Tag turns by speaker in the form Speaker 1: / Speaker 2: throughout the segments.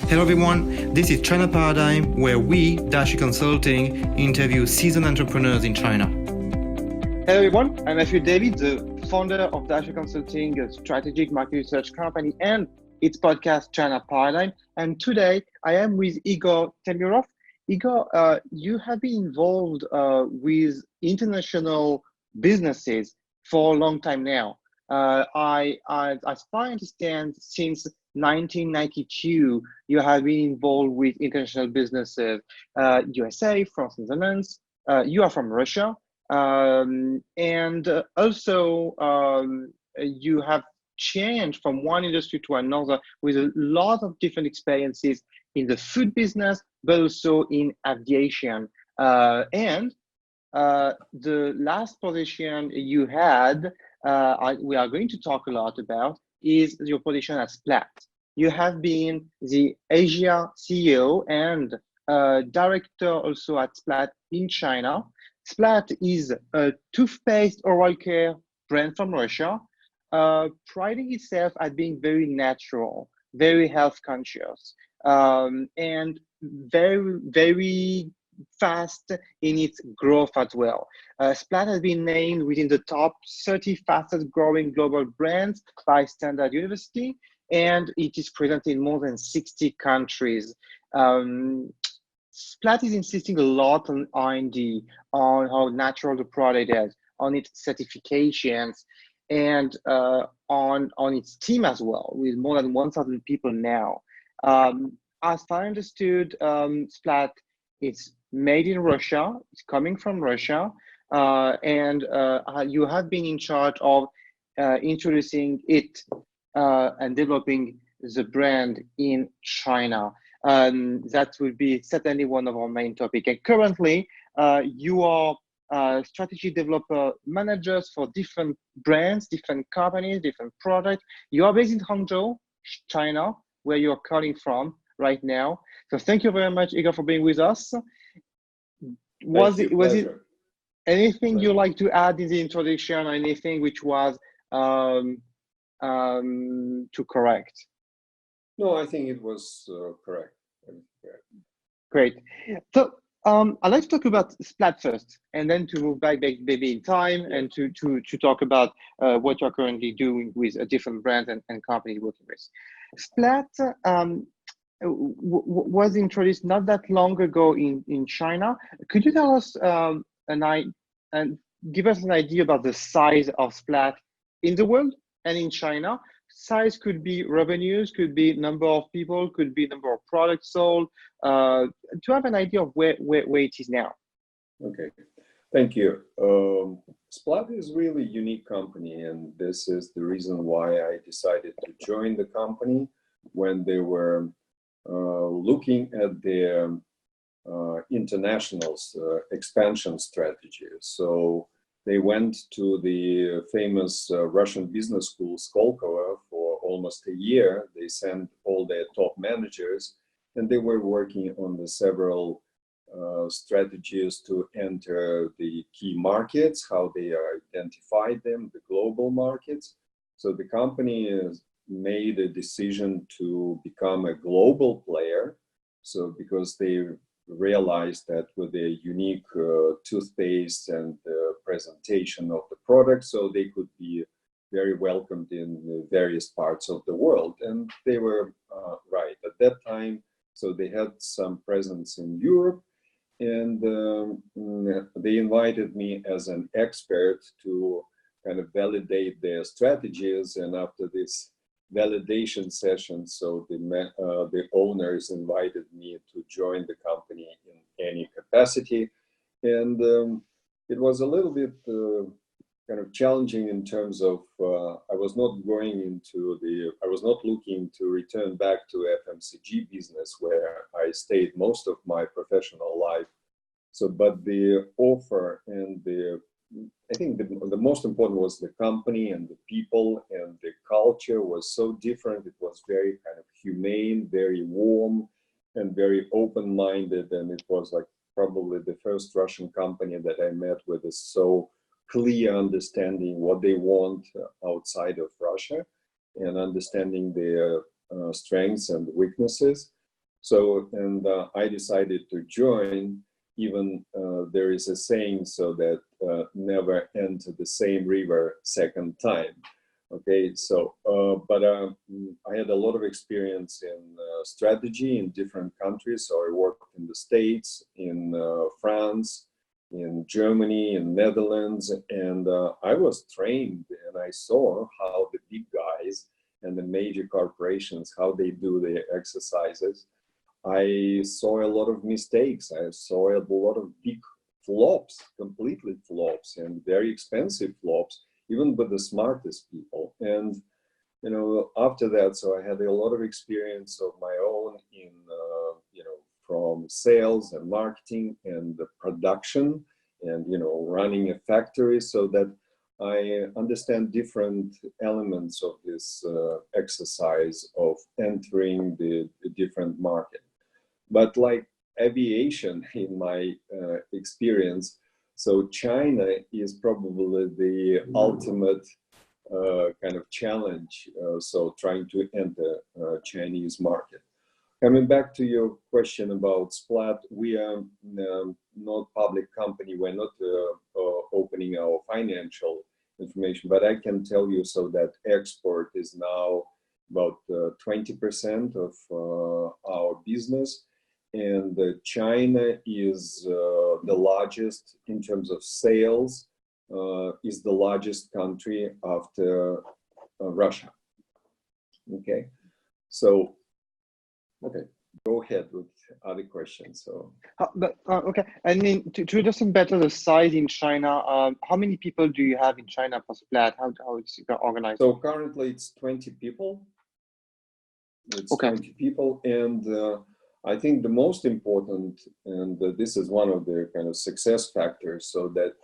Speaker 1: Hello everyone, this is China Paradigm, where we, Dashi Consulting, interview seasoned entrepreneurs in China.
Speaker 2: Hello everyone, I'm Matthieu David, the founder of Dashi Consulting, a strategic market research company, and its podcast China Paradigm. And today I am with Igor Temirov. Igor, you have been involved with international businesses for a long time now. As far as I understand, since 1992, you have been involved with international businesses, USA, France, Netherlands. You are from Russia, and also you have changed from one industry to another with a lot of different experiences in the food business, but also in aviation. And the last position you had, we are going to talk a lot about, is your position at SPLAT. You have been the Asia CEO and director also at SPLAT in China. SPLAT is a toothpaste oral care brand from Russia, priding itself at being very natural, very health conscious, and very, very fast in its growth as well. SPLAT has been named within the top 30 fastest growing global brands by Standard University, and it is present in more than 60 countries. SPLAT is insisting a lot on R&D, on how natural the product is, on its certifications, and on its team as well, with more than 1,000 people now. As I understood, SPLAT is made in Russia, it's coming from Russia, and you have been in charge of introducing it and developing the brand in China. That would be certainly one of our main topics. And currently, you are strategy developer managers for different brands, different companies, different products. You are based in Hangzhou, China, where you're calling from right now. So thank you very much, Igor, for being with us. Was it anything you like to add in the introduction, or anything which was to correct?
Speaker 3: No, I think it was correct.
Speaker 2: Great. So I'd like to talk about SPLAT first, and then to move back maybe in time, and to talk about what you're currently doing with different brands and companies working with. SPLAT was introduced not that long ago in China. Could you tell us and give us an idea about the size of SPLAT in the world and in China? Size could be revenues, could be number of people, could be number of products sold, to have an idea of where it is now.
Speaker 3: Okay, thank you. SPLAT is really a unique company, and this is the reason why I decided to join the company when they were looking at their international expansion strategy. So they went to the famous Russian business school, Skolkovo, for almost a year. They sent all their top managers, and they were working on the several strategies to enter the key markets, how they identified them, the global markets. So the company has made a decision to become a global player. So because they realized that with their unique toothpaste and presentation of the product, so they could be very welcomed in various parts of the world. And they were right at that time. So they had some presence in Europe, and they invited me as an expert to kind of validate their strategies. And after this validation session, so the owners invited me to join the company in any capacity. And it was a little bit kind of challenging in terms of I was not looking to return back to FMCG business, where I stayed most of my professional life. So, but the offer and I think the most important was the company and the people, and the culture was so different. It was very kind of humane, very warm, and very open-minded. And it was like probably the first Russian company that I met with a so clear understanding what they want outside of Russia, and understanding their strengths and weaknesses. So, and I decided to join. Even there is a saying so that never enter the same river second time. Okay, so but I had a lot of experience in strategy in different countries. So I worked in the States, in France, in Germany, in Netherlands, and I was trained and I saw how the big guys and the major corporations, how they do their exercises. I saw a lot of mistakes. I saw a lot of big flops, completely flops, and very expensive flops, even with the smartest people. And you know, after that, so I had a lot of experience of my own in you know, from sales and marketing and the production, and you know, running a factory, so that I understand different elements of this exercise of entering the different market. But like aviation, in my experience, so China is probably the ultimate kind of challenge. So trying to enter Chinese market. Coming back to your question about SPLAT, we are not public company. We're not opening our financial information, but I can tell you so that export is now about 20% of our business. And China is the largest in terms of sales, is the largest country after Russia. Okay, so, okay, go ahead with other questions. So,
Speaker 2: okay, I mean, to understand better the size in China, how many people do you have in China for SPLAT? How it's organized?
Speaker 3: So currently it's 20 people. It's
Speaker 2: okay.
Speaker 3: 20 people, and I think the most important, and this is one of the kind of success factors, so that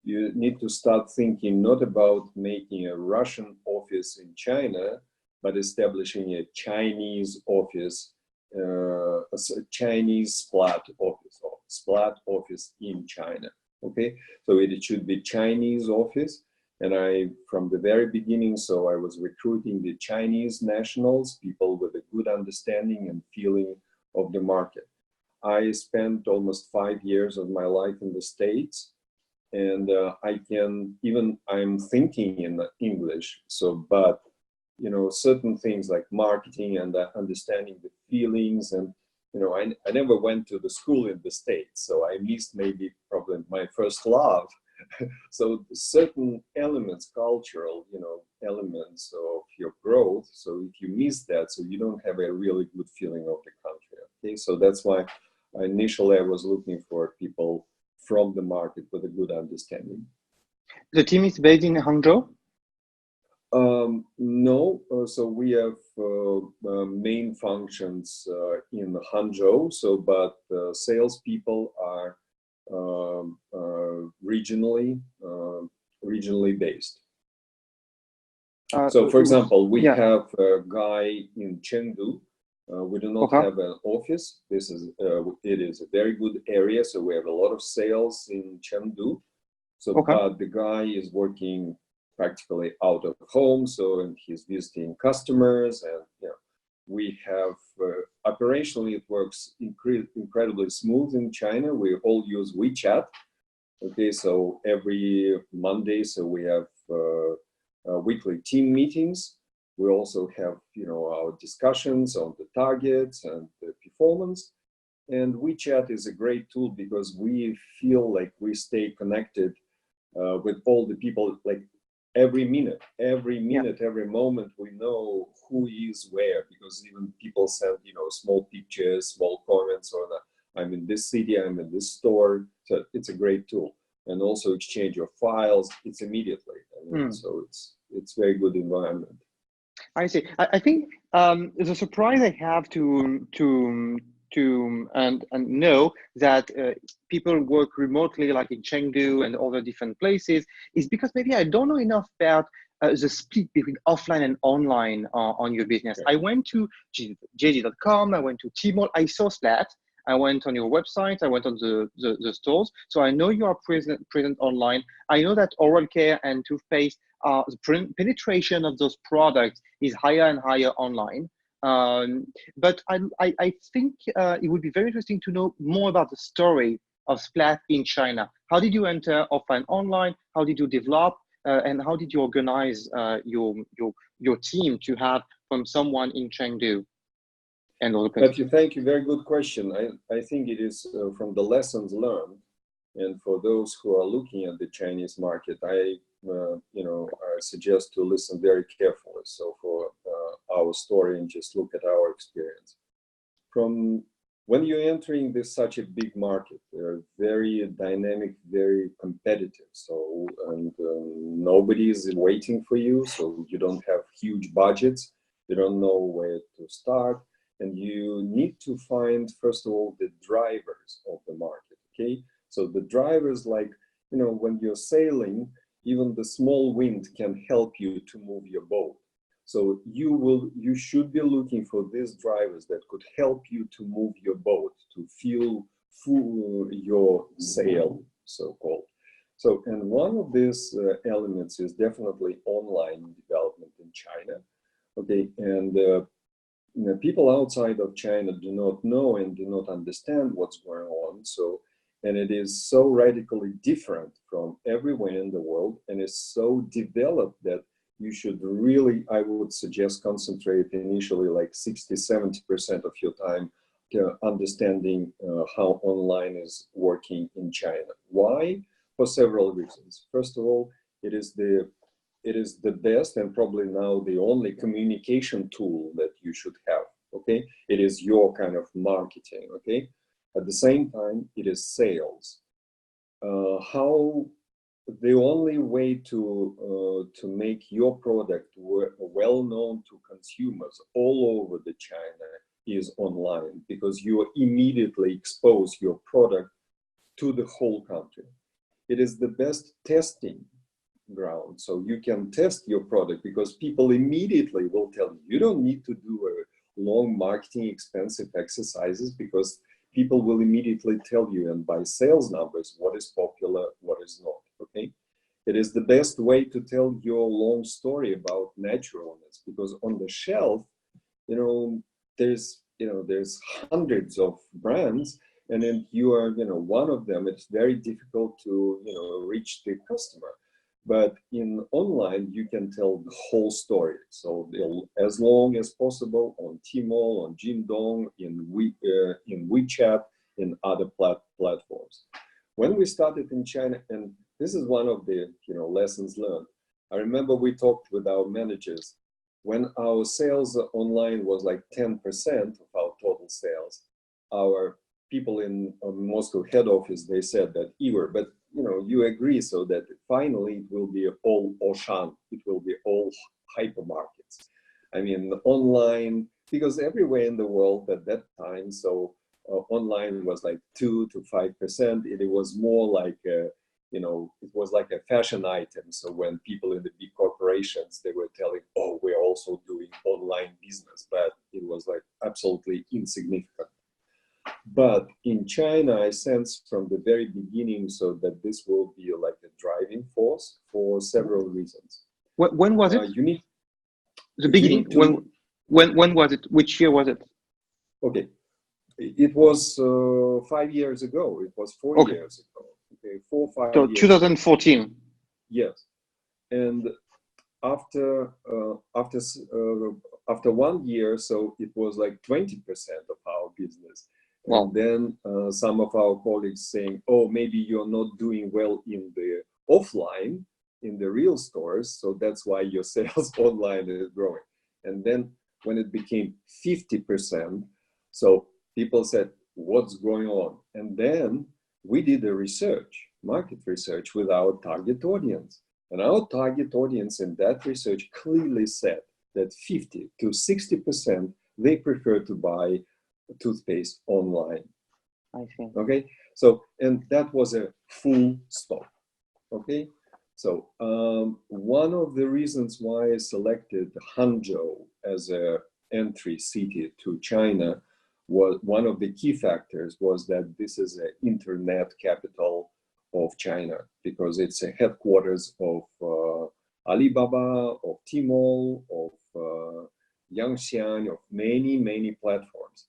Speaker 3: you need to start thinking not about making a Russian office in China, but establishing a Chinese office, a Chinese SPLAT office, or SPLAT office in China. Okay, so it should be Chinese office. And I, from the very beginning, so I was recruiting the Chinese nationals, people with a good understanding and feeling of the market. I spent almost 5 years of my life in the States, and I'm thinking in English. So, but, you know, certain things like marketing and understanding the feelings, and, you know, I never went to the school in the States, so I missed maybe probably my first love. So certain elements, cultural, you know, elements of your growth. So if you miss that, so you don't have a really good feeling of the country. Okay, so that's why initially I was looking for people from the market with a good understanding.
Speaker 2: The team is based in Hangzhou?
Speaker 3: No, so we have main functions in Hangzhou. So, but salespeople are regionally based. So, for example, we have a guy in Chengdu. We do not have an office. This is it is a very good area, so we have a lot of sales in Chengdu. So, but the guy is working practically out of home, so and he's visiting customers, and you know, we have operationally it works incredibly smooth in China. We all use WeChat. Okay, so every Monday, so we have weekly team meetings. We also have, you know, our discussions on the targets and the performance. And WeChat is a great tool because we feel like we stay connected with all the people, like every minute, every moment, we know who is where, because even people send, you know, small pictures, small comments, or I'm in this city, I'm in this store. So it's a great tool. And also exchange your files, it's immediately. I mean, so it's very good environment.
Speaker 2: I see. I think the surprise I have to know that people work remotely, like in Chengdu and other different places, is because maybe I don't know enough about the split between offline and online on your business. I went to JD.com, I went to Tmall, I saw SPLAT, I went on your website, I went on the stores. So I know you are present online. I know that oral care and toothpaste, the penetration of those products is higher and higher online. But I think it would be very interesting to know more about the story of Splat in China. How did you enter offline online? How did you develop? And how did you organize your team to have from someone in Chengdu and other places?
Speaker 3: Matthew, thank you. Very good question. I think it is from the lessons learned, and for those who are looking at the Chinese market, I suggest to listen very carefully. So for our story, and just look at our experience. From when you're entering such a big market, they're very dynamic, very competitive. So, and nobody is waiting for you. So you don't have huge budgets. You don't know where to start. And you need to find, first of all, the drivers of the market, okay? So the drivers, like, when you're sailing, even the small wind can help you to move your boat. So you should be looking for these drivers that could help you to move your boat, to fuel your sail, so-called. So, and one of these elements is definitely online development in China, okay? And people outside of China do not know and do not understand what's going on. So, and it is so radically different from everywhere in the world, and it's so developed that you should really, I would suggest, concentrate initially like 60–70% of your time understanding how online is working in China. Why? For several reasons. First of all, it is the best and probably now the only communication tool that you should have, okay? It is your kind of marketing, okay? At the same time, it is sales. The only way to make your product well known to consumers all over the China is online, because you immediately expose your product to the whole country. It is the best testing ground. So you can test your product because people immediately will tell you. You don't need to do a long marketing expensive exercises, because people will immediately tell you, and by sales numbers, what is popular, what is not, okay? It is the best way to tell your long story about naturalness, because on the shelf, there's hundreds of brands, and then you are, one of them. It's very difficult to, reach the customer. But in online, you can tell the whole story. So as long as possible on Tmall, on Jingdong, in WeChat, in other platforms. When we started in China, and this is one of the lessons learned. I remember we talked with our managers when our sales online was like 10% of our total sales. Our people in Moscow head office, they said that, Igor, but you agree, so that finally it will be all Auchan, it will be all hypermarkets. I mean, online, because everywhere in the world at that time, so online was like 2 to 5%. It was more like, it was like a fashion item. So when people in the big corporations, they were telling, oh, we're also doing online business, but it was like absolutely insignificant. But in China, I sensed from the very beginning so that this will be like a driving force for several reasons.
Speaker 2: When was it? The beginning. When was it? Which year was it?
Speaker 3: Okay, it was 5 years ago. It was 4 years ago. Okay, 4 or 5
Speaker 2: so
Speaker 3: years.
Speaker 2: 2014.
Speaker 3: Yes, and after 1 year, so it was like 20% of our business.
Speaker 2: Wow.
Speaker 3: And then some of our colleagues saying, oh, maybe you're not doing well in the offline, in the real stores, so that's why your sales online is growing. And then when it became 50%, so people said, what's going on? And then we did a market research with our target audience. And our target audience in that research clearly said that 50 to 60%, they prefer to buy toothpaste online.
Speaker 2: I see.
Speaker 3: Okay, so, and that was a full stop. Okay, so one of the reasons why I selected Hangzhou as an entry city to China was one of the key factors was that this is an internet capital of China, because it's a headquarters of Alibaba, of Tmall, of Yangxian, of many, many platforms.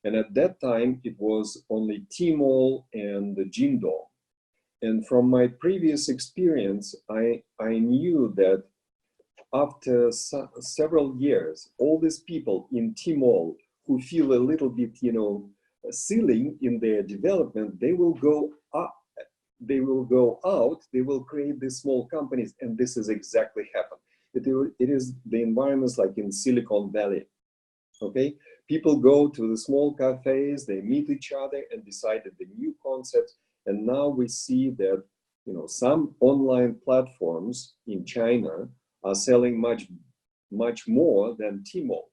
Speaker 3: And at that time, it was only Tmall and the Jingdong. And from my previous experience, I knew that after several years, all these people in Tmall who feel a little bit, ceiling in their development, they will go up, they will go out, they will create these small companies, and this is exactly happened. It is the environments like in Silicon Valley, okay? People go to the small cafes, they meet each other and decided the new concepts. And now we see that, some online platforms in China are selling much, much more than Tmall.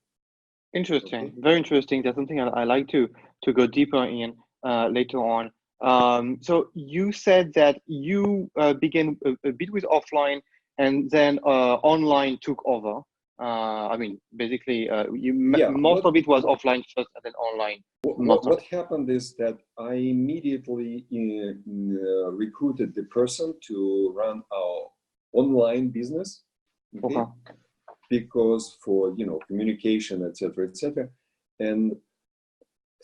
Speaker 2: Interesting,
Speaker 3: Okay.
Speaker 2: very interesting. That's something I like to go deeper in later on. So you said that you began a bit with offline, and then online took over. Basically, most of it was offline first, and then online.
Speaker 3: What happened is that I immediately recruited the person to run our online business, okay? Because for communication, etc. And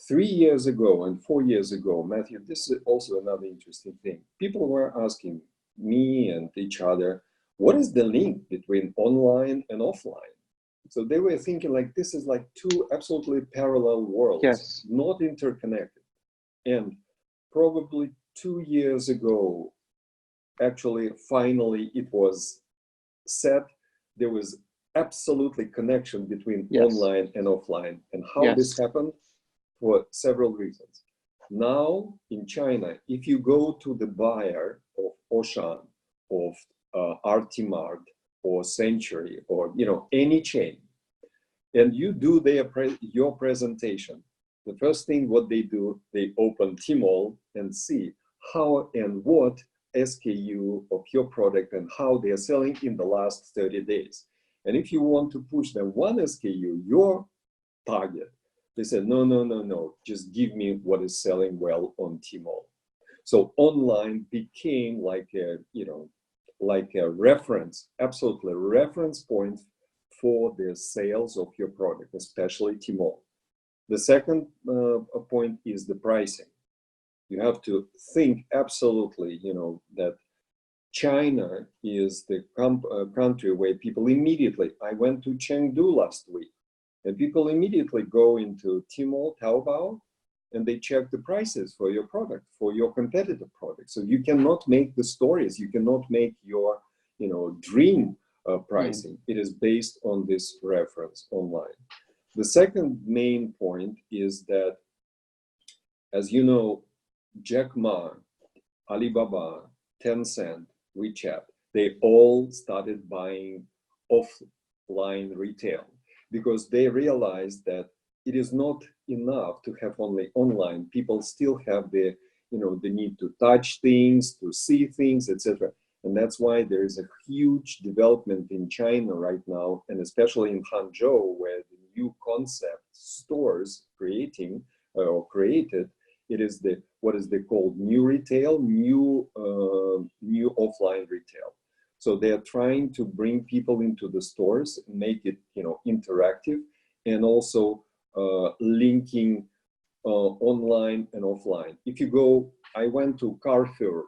Speaker 3: 3 years ago and 4 years ago, Matthieu, this is also another interesting thing. People were asking me and each other, what is the link between online and offline? So they were thinking like this is like two absolutely parallel worlds,
Speaker 2: yes,
Speaker 3: not interconnected. And probably 2 years ago, actually, finally, it was said there was absolutely connection between online and offline. And how this happened? For several reasons. Now in China, if you go to the buyer of Auchan, of Artimart, or Century, or any chain, and you do your presentation, the first thing what they do, they open Tmall and see how and what SKU of your product and how they are selling in the last 30 days. And if you want to push them one SKU, your target, they said, no, just give me what is selling well on Tmall. So online became like a reference, absolutely reference point for the sales of your product, especially Tmall. The second point is the pricing. You have to think absolutely, that China is the country where people immediately, I went to Chengdu last week, and people immediately go into Tmall, Taobao, and they check the prices for your product, for your competitive product. So you cannot make the stories, you cannot make your, dream pricing. It is based on this reference online. The second main point is that, as you know, Jack Ma, Alibaba, Tencent, WeChat, they all started buying offline retail because they realized that it is not enough to have only online. People still have the need to touch things, to see things, etc. And that's why there is a huge development in China right now, and especially in Hangzhou, where the new concept stores created. It is what is they called new retail, new offline retail. So they are trying to bring people into the stores, make it interactive, and also linking online and offline. If you go, I went to Carrefour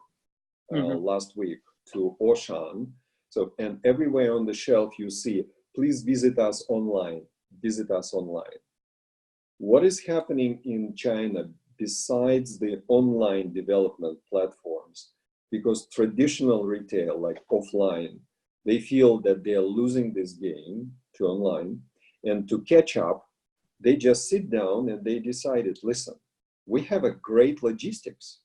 Speaker 3: last week, to Auchan. So, and everywhere on the shelf you see, please visit us online, visit us online. What is happening in China besides the online development platforms? Because traditional retail, like offline, they feel that they are losing this game to online, and to catch up, they just sit down and they decided, listen, we have a great logistics.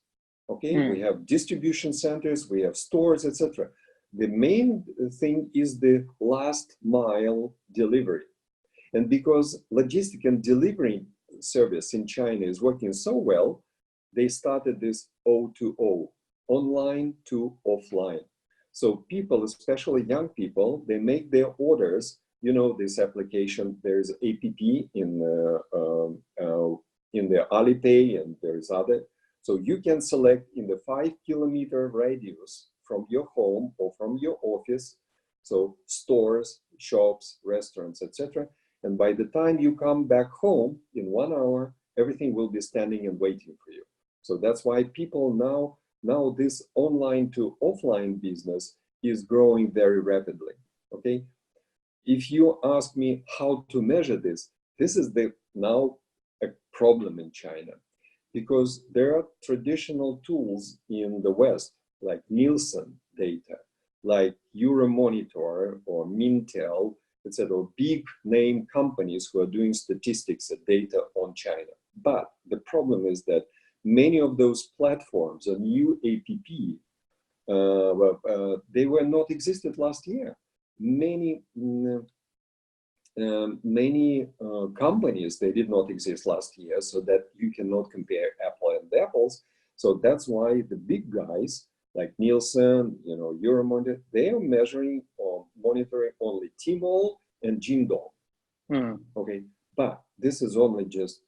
Speaker 3: Okay, we have distribution centers, we have stores, etc. The main thing is the last mile delivery. And because logistic and delivery service in China is working so well, they started this O2O, online to offline. So people, especially young people, they make their orders. This application, there's app in the Alipay, and there's other. So you can select in the 5-kilometer radius from your home or from your office, so stores, shops, restaurants, etc. And by the time you come back home in 1 hour, everything will be standing and waiting for you. So that's why people now this online to offline business is growing very rapidly. Okay. If you ask me how to measure this, this is now a problem in China, because there are traditional tools in the West, like Nielsen data, like Euromonitor or Mintel, etc., big name companies who are doing statistics and data on China. But the problem is that many of those platforms, a new app, they were not existed last year. Many companies, they did not exist last year, so that you cannot compare apple and apples. So that's why the big guys like Nielsen, Euromonitor, they are measuring or monitoring only Tmall and Jingdong. Okay, but this is only just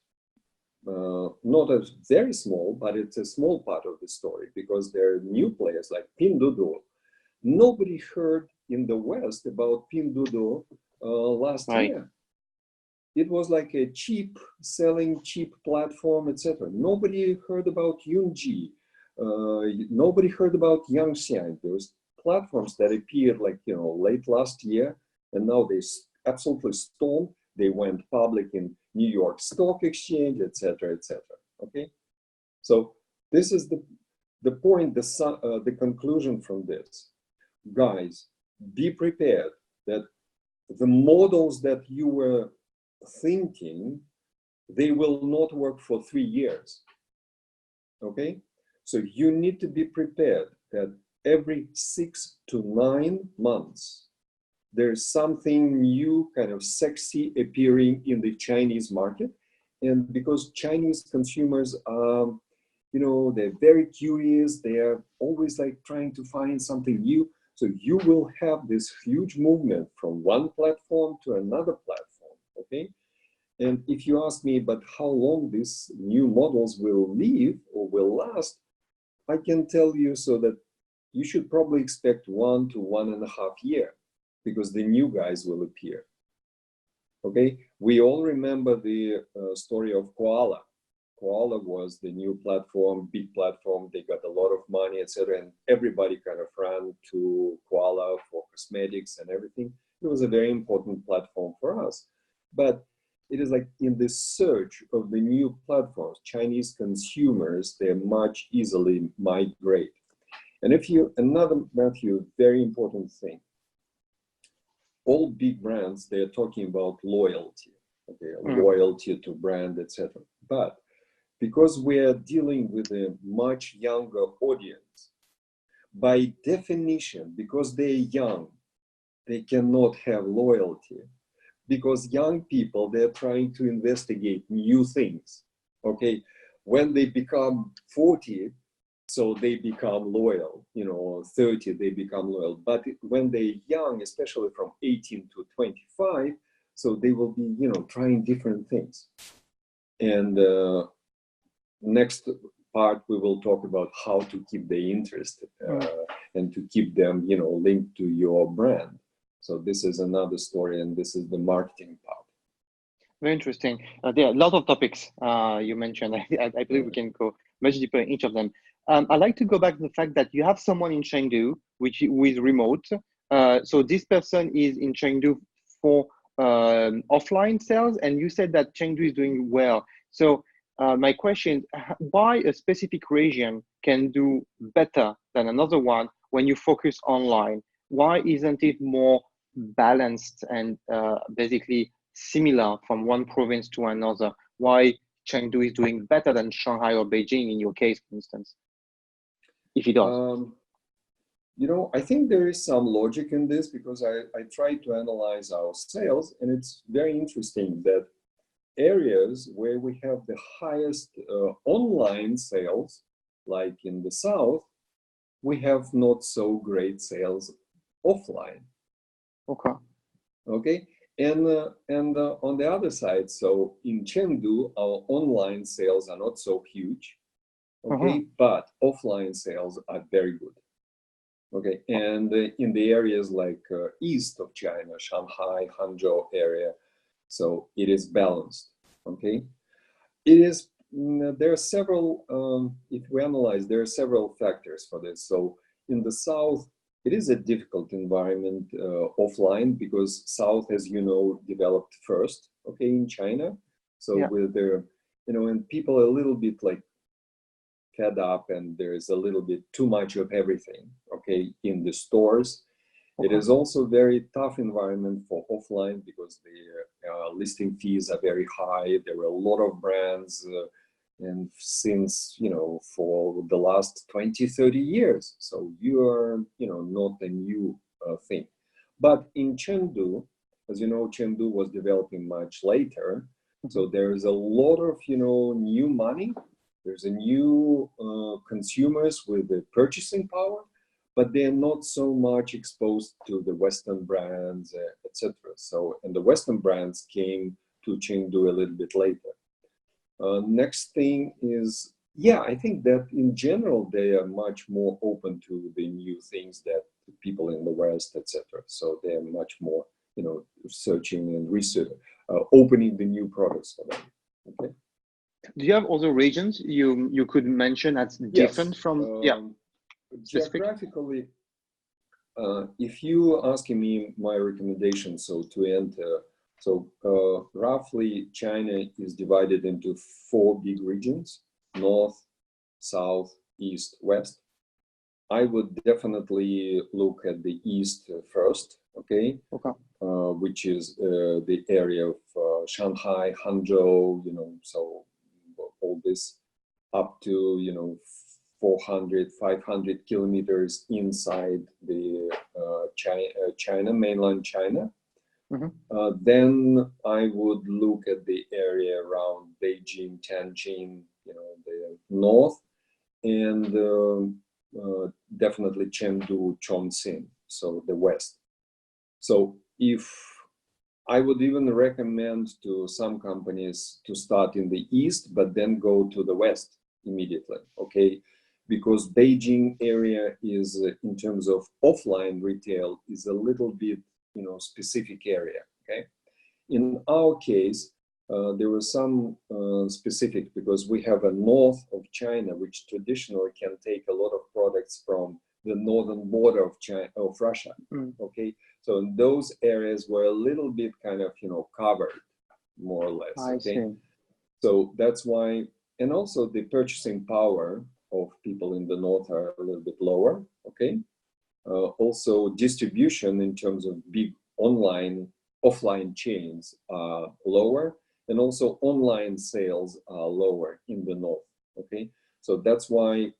Speaker 3: not a very small, but it's a small part of the story, because there are new players like Pinduoduo. Nobody heard in the West about Pinduoduo last year. It was like a selling cheap platform, etc. Nobody heard about Yunji. Nobody heard about Yangxian. There was platforms that appeared like, late last year, and now they absolutely stormed. They went public in New York Stock Exchange, etc., etc. Okay, so this is the point, the conclusion from this. Guys, be prepared that the models that you were thinking, they will not work for 3 years. Okay, so you need to be prepared that every 6 to 9 months, there's something new, kind of sexy appearing in the Chinese market. And because Chinese consumers are, they're very curious, they're always like trying to find something new. So you will have this huge movement from one platform to another platform, okay? And if you ask me, but how long these new models will live or will last, I can tell you so that you should probably expect 1 to 1.5 years, because the new guys will appear. Okay, we all remember the story of Koala. Koala was the new platform, big platform. They got a lot of money, etc., and everybody kind of ran to Koala for cosmetics and everything. It was a very important platform for us. But it is like in the search of the new platforms, Chinese consumers, they much easily migrate. And another, Matthieu, very important thing. All big brands, they're talking about loyalty, okay, loyalty to brand, etc. But because we are dealing with a much younger audience, by definition, because they're young, they cannot have loyalty. Because young people, they're trying to investigate new things, okay? When they become 40, so they become loyal, 30, they become loyal. But when they're young, especially from 18 to 25, so they will be, trying different things. And next part, we will talk about how to keep their interest and to keep them, linked to your brand. So this is another story, and this is the marketing part.
Speaker 2: Very interesting. There are a lot of topics you mentioned. I believe we can go much deeper in each of them. I'd like to go back to the fact that you have someone in Chengdu who is remote. So this person is in Chengdu for offline sales, and you said that Chengdu is doing well. So my question, why a specific region can do better than another one when you focus online? Why isn't it more balanced and basically similar from one province to another? Why Chengdu is doing better than Shanghai or Beijing in your case, for instance, if it does?
Speaker 3: I think there is some logic in this, because I try to analyze our sales, and it's very interesting that areas where we have the highest online sales, like in the south, we have not so great sales offline. Okay. And on the other side, so in Chengdu, our online sales are not so huge, okay, but offline sales are very good, okay. And in the areas like east of China, Shanghai, Hangzhou area, So it is balanced, okay? It is, there are several, if we analyze, there are several factors for this. So in the South, it is a difficult environment offline because South, as you know, developed first, okay, in China. So
Speaker 2: Yeah.
Speaker 3: with their, you know, and people are a little bit like fed up and there's a little bit too much of everything, okay, in the stores. It is also very tough environment for offline because the listing fees are very high. There are a lot of brands and since, you know, for the last 20, 30 years. So you are, you know, not a new thing. But in Chengdu, as you know, Chengdu was developing much later. So there is a lot of, you know, new money. There's a new consumers with the purchasing power, but they're not so much exposed to the Western brands, etc. So, and the Western brands came to Chengdu a little bit later. Next thing is, yeah, I think that in general, they are much more open to the new things that people in the West, etc. So they're much more, you know, searching and research, opening the new products for them, okay?
Speaker 2: Do you have other regions you could mention that's different from,
Speaker 3: geographically, if you asking me my recommendation, so to enter, so roughly China is divided into 4 big regions: North, South, East, West. I would definitely look at the East first, okay?
Speaker 2: Okay.
Speaker 3: Which is the area of Shanghai, Hangzhou, you know, so all this up to, you know, 400, 500 kilometers inside the China, mainland China. Then I would look at the area around Beijing, Tianjin, you know, the north, and definitely Chengdu, Chongqing, so the west. So if I would even recommend to some companies to start in the east, but then go to the west immediately, okay? Because Beijing area is, in terms of offline retail, is a little bit, you know, specific area, okay? In our case, there was some specific, because we have a north of China, which traditionally can take a lot of products from the northern border of China, of Russia, okay? So in those areas were a little bit kind of, you know, covered, more or less, okay? So that's why, and also the purchasing power of people in the north are a little bit lower, okay? Also distribution in terms of big online, offline chains are lower, and also online sales are lower in the north, okay? So that's why,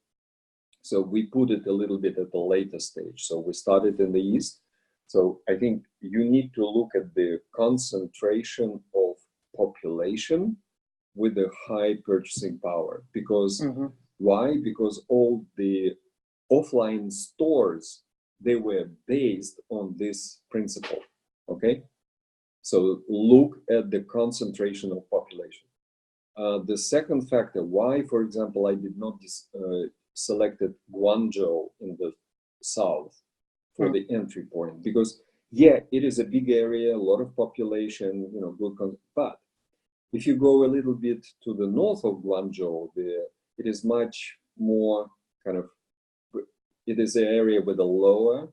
Speaker 3: so we put it a little bit at the later stage. So we started in the east. So I think you need to look at the concentration of population with a high purchasing power. Because why? Because all the offline stores, they were based on this principle, okay? So look at the concentration of population. The second factor, why, for example, I did not selected Guangzhou in the south for the entry point, because yeah, it is a big area, a lot of population, you know, good, but if you go a little bit to the north of Guangzhou, it is much more kind of, it is an area with a lower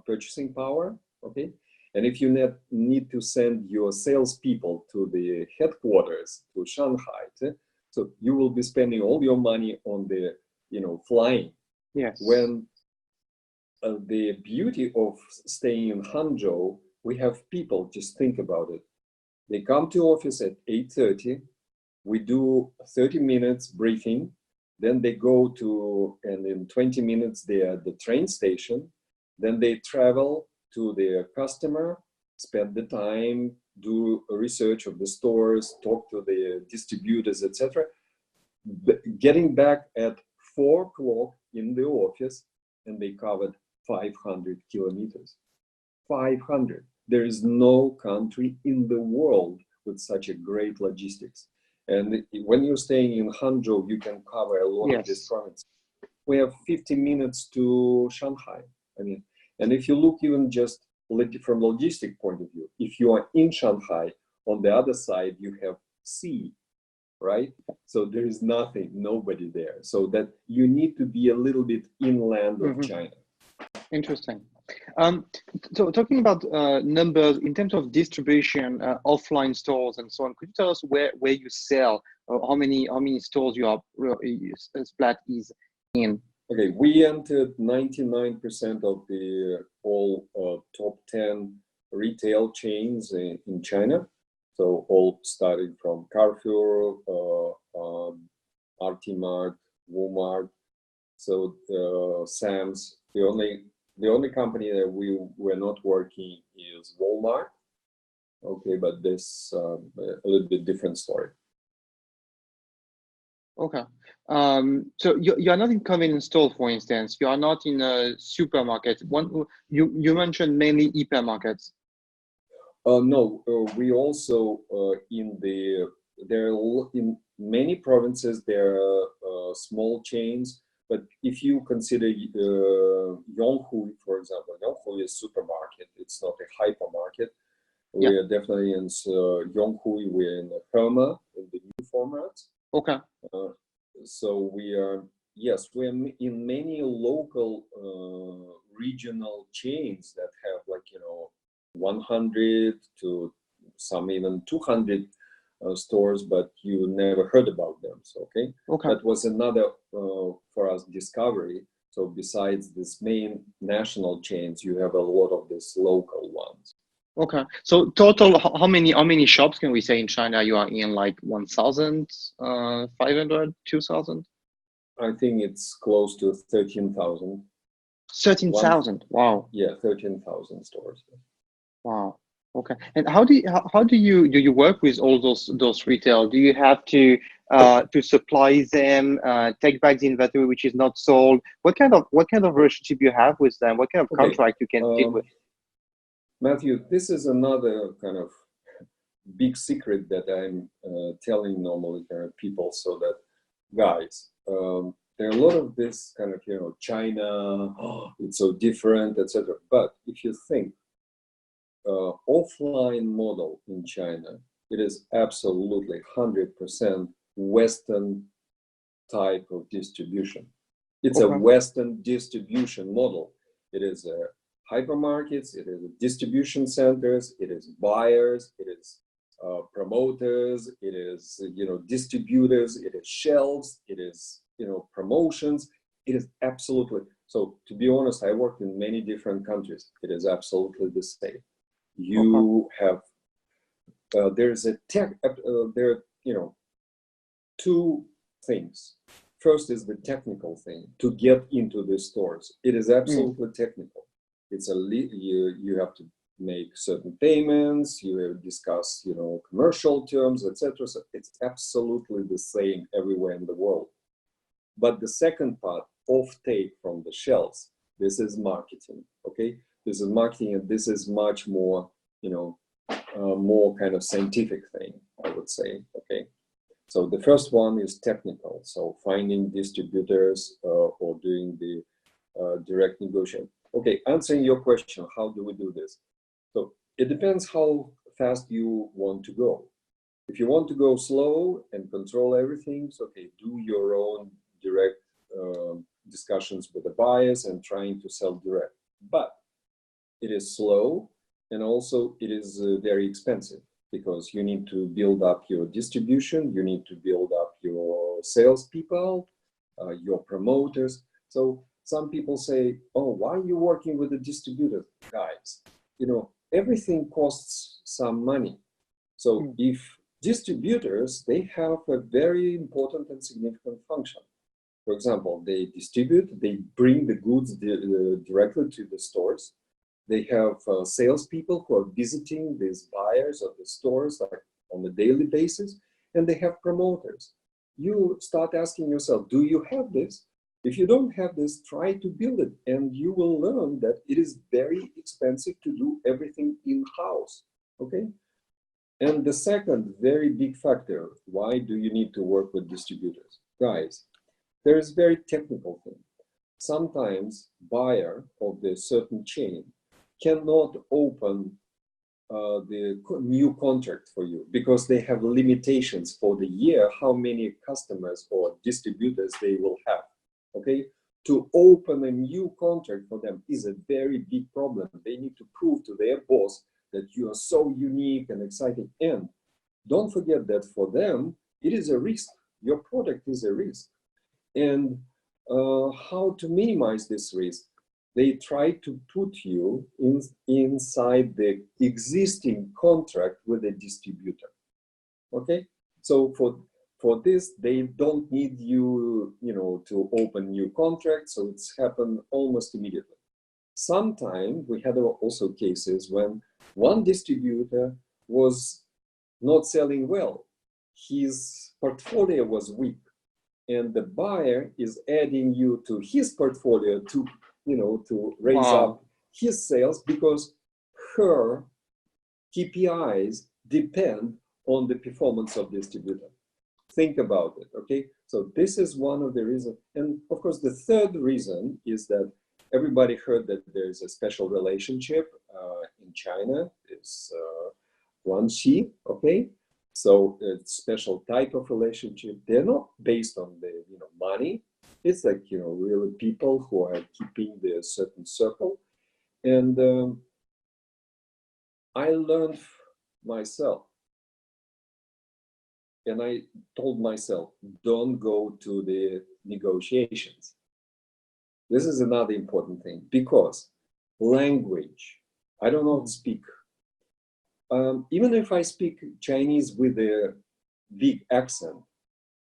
Speaker 3: purchasing power, okay? And if you need to send your salespeople to the headquarters, to Shanghai, so you will be spending all your money on the, you know, flying.
Speaker 2: Yes.
Speaker 3: When the beauty of staying in Hangzhou, we have people, just think about it. They come to office at 8:30. We do 30 minutes briefing. Then they go to, and in 20 minutes, they are at the train station. Then they travel to their customer, spend the time, do a research of the stores, talk to the distributors, etc. Getting back at 4 o'clock in the office, and they covered 500 kilometers. 500. There is no country in the world with such a great logistics. And when you're staying in Hangzhou, you can cover a lot of this province. We have 50 minutes to Shanghai. I mean, and if you look even just from logistic point of view, if you are in Shanghai, On the other side, you have sea, right? So there is nothing, nobody there. So that you need to be a little bit inland of China.
Speaker 2: Interesting. So talking about numbers in terms of distribution, offline stores and so on, could you tell us where you sell, or how many stores you are Splat is in?
Speaker 3: Okay, we entered 99% of the all top 10 retail chains in China. So all starting from Carrefour, RT Mart, Walmart, so Sam's. The only company that we were not working is Walmart. Okay, but this a little bit different story.
Speaker 2: Okay. So you're not in convenience store, for instance. You are not in a supermarket. You mentioned mainly hypermarkets.
Speaker 3: No, we also in many provinces there are small chains. But if you consider Yonghui, for example, Yonghui is supermarket. It's not a hypermarket. We are definitely in Yonghui. We're in the Herma in the new format.
Speaker 2: Okay.
Speaker 3: So we're in many local regional chains that have 100 to some even 200 stores, but you never heard about them. So that was another for us discovery. So besides this main national chains, you have a lot of these local ones.
Speaker 2: Okay. So total, how many shops can we say in China you are in? Like 1,500, 2,000?
Speaker 3: I think it's close to 13,000.
Speaker 2: 13,000. Wow.
Speaker 3: Yeah, 13,000 stores.
Speaker 2: Wow. Okay. And how do you work with all those retail? Do you have to supply them, take back the inventory which is not sold? What kind of relationship you have with them? What kind of contract you can deal with?
Speaker 3: Matthieu, this is another kind of big secret that I'm telling normally people, so that guys, there are a lot of this kind of China, it's so different, etc. But if you think offline model in China, it is absolutely 100% Western type of distribution. It's a Western distribution model. It is hypermarkets, it is distribution centers, it is buyers, it is promoters, it is distributors, it is shelves, it is promotions. It is absolutely so. To be honest, I worked in many different countries. It is absolutely the same. You have there's a tech. There are two things. First is the technical thing to get into the stores. It is absolutely technical. It's you have to make certain payments. You have discuss commercial terms, etc. So it's absolutely the same everywhere in the world. But the second part, off-take from the shelves, this is marketing. Okay, this is marketing, and this is much more more kind of scientific thing, I would say. Okay. So the first one is technical, so finding distributors or doing the direct negotiation. Okay, answering your question, how do we do this? So it depends how fast you want to go. If you want to go slow and control everything, so okay, do your own direct discussions with the buyers and trying to sell direct. But it is slow, and also it is very expensive, because you need to build up your distribution, you need to build up your salespeople, your promoters. So some people say, oh, why are you working with a distributor? Guys, everything costs some money. So if distributors, they have a very important and significant function. For example, they distribute, they bring the goods directly to the stores. They have salespeople who are visiting these buyers of the stores on a daily basis, and they have promoters. You start asking yourself, do you have this? If you don't have this, try to build it, and you will learn that it is very expensive to do everything in-house, okay? And the second very big factor, why do you need to work with distributors? Guys, there is very technical thing. Sometimes buyer of the certain chain cannot open new contract for you, because they have limitations for the year, how many customers or distributors they will have. Okay, to open a new contract for them is a very big problem. They need to prove to their boss that you are so unique and exciting. And don't forget that for them, it is a risk. Your product is a risk. And how to minimize this risk? They try to put you inside the existing contract with a distributor. Okay, so for this, they don't need you, to open new contracts. So it's happened almost immediately. Sometimes we had also cases when one distributor was not selling well. His portfolio was weak, and the buyer is adding you to his portfolio to raise up his sales, because her KPIs depend on the performance of distributor. Think about it, okay? So this is one of the reasons. And of course, the third reason is that everybody heard that there's a special relationship in China. It's guanxi, okay? So it's special type of relationship. They're not based on the money. It's like really people who are keeping the certain circle. And I learned myself, and I told myself, don't go to the negotiations. This is another important thing, because language, I don't know how to speak. Even if I speak Chinese with a big accent,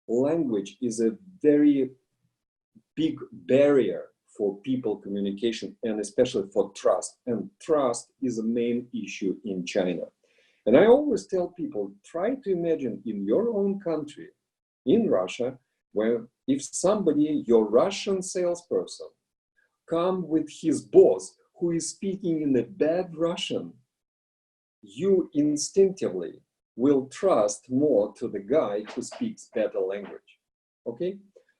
Speaker 3: language is a very big barrier for people communication, and especially for trust. And trust is a main issue in China. And I always tell people, try to imagine in your own country, in Russia, where if somebody, your Russian salesperson, come with his boss who is speaking in a bad Russian, you instinctively will trust more to the guy who speaks better language. Okay?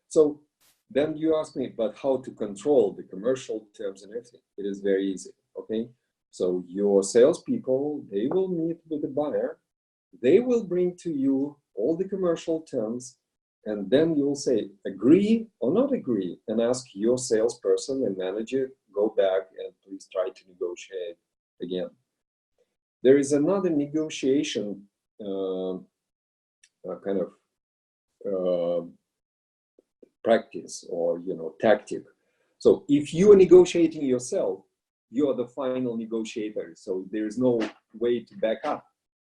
Speaker 3: So then you ask me, but how to control the commercial terms and everything? It is very easy. Okay? So your salespeople, they will meet with the buyer, they will bring to you all the commercial terms, and then you'll say, agree or not agree, and ask your salesperson and manager, go back and please try to negotiate again. There is another negotiation kind of practice or tactic. So if you are negotiating yourself, you are the final negotiator. So there is no way to back up.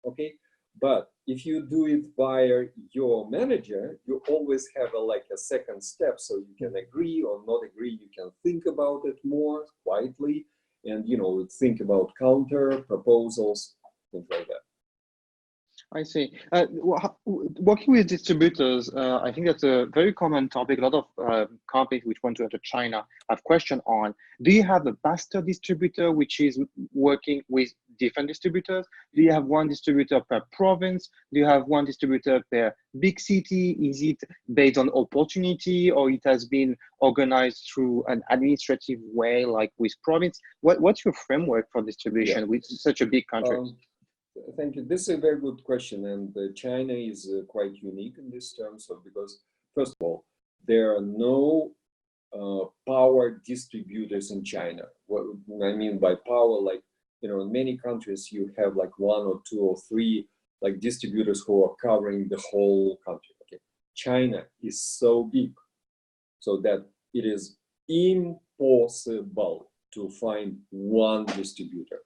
Speaker 3: Okay, but if you do it via your manager, you always have a second step, so you can agree or not agree. You can think about it more quietly, and think about counter proposals, things like that.
Speaker 2: I see. Working with distributors, I think that's a very common topic. A lot of companies which want to enter China have question on. Do you have a master distributor which is working with different distributors? Do you have one distributor per province? Do you have one distributor per big city? Is it based on opportunity, or it has been organized through an administrative way, like with province? What's your framework for distribution with such a big country?
Speaker 3: Thank you. This is a very good question, and China is quite unique in this term. So, because first of all, there are no power distributors in China. What I mean by power, in many countries you have one or two or three distributors who are covering the whole country. Okay, China is so big, so that it is impossible to find one distributor.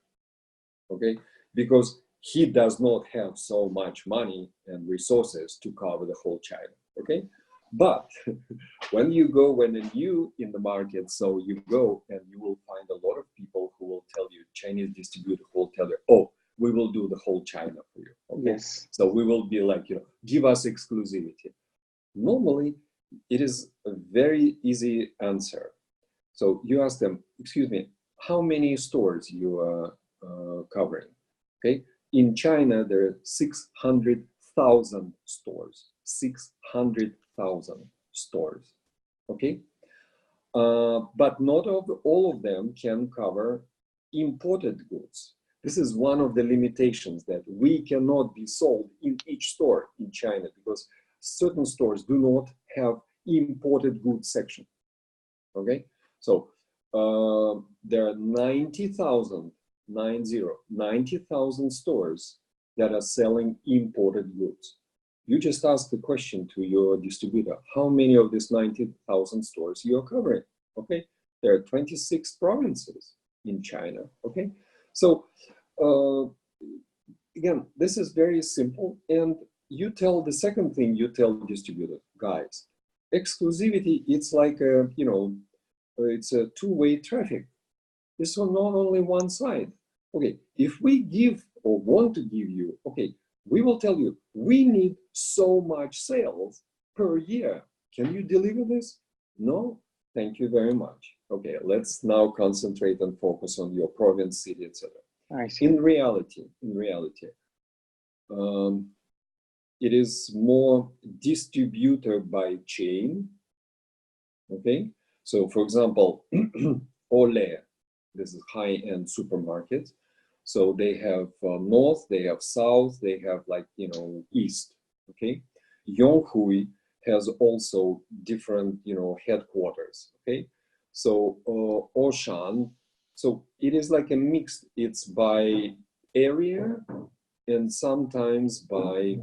Speaker 3: Okay, because he does not have so much money and resources to cover the whole China, okay? But when you in the market, so you go and you will find a lot of people who will tell you, Chinese distributor who will tell you, oh, we will do the whole China for you, okay?
Speaker 2: Yes.
Speaker 3: So we will be give us exclusivity. Normally, it is a very easy answer. So you ask them, excuse me, how many stores you are covering, okay? In China, there are 600,000 stores, 600,000 stores, okay? But not all of them can cover imported goods. This is one of the limitations, that we cannot be sold in each store in China because certain stores do not have imported goods section. Okay, so there are 90,000 stores that are selling imported goods. You just ask the question to your distributor, how many of these 90,000 stores you're covering? Okay, there are 26 provinces in China. Okay, so again, this is very simple. And you tell the second thing you tell the distributor, guys, exclusivity, it's like a, you know, it's a two-way traffic. It's not only one side. Okay, if we give or want to give you, okay, we will tell you, we need so much sales per year. Can you deliver this? No, thank you very much. Okay, let's now concentrate and focus on your province, city, etc.
Speaker 2: I see.
Speaker 3: In reality, it is more distributor by chain. Okay, so for example, Ole, this is high-end supermarket. So they have north, they have south, they have like, you know, east. Okay, Yonghui has also different, you know, headquarters. Okay, so Oshan, so it is like a mix. It's by area and sometimes by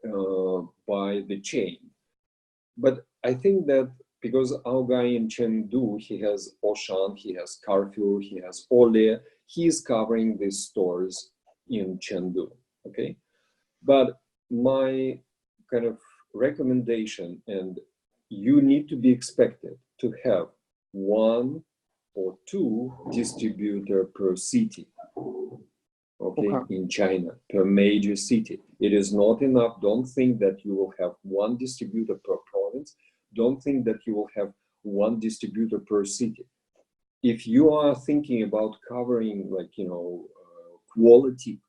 Speaker 3: the chain. But I think that because our guy in Chengdu, he has Oshan, he has Carrefour, he has Ole, he is covering these stores in Chengdu, okay? But my kind of recommendation, and you need to be expected to have 1 or 2 distributor per city, okay, in China, per major city. It is not enough. Don't think that you will have 1 distributor per province. Don't think that you will have 1 distributor per city. If you are thinking about covering, like, you know, quality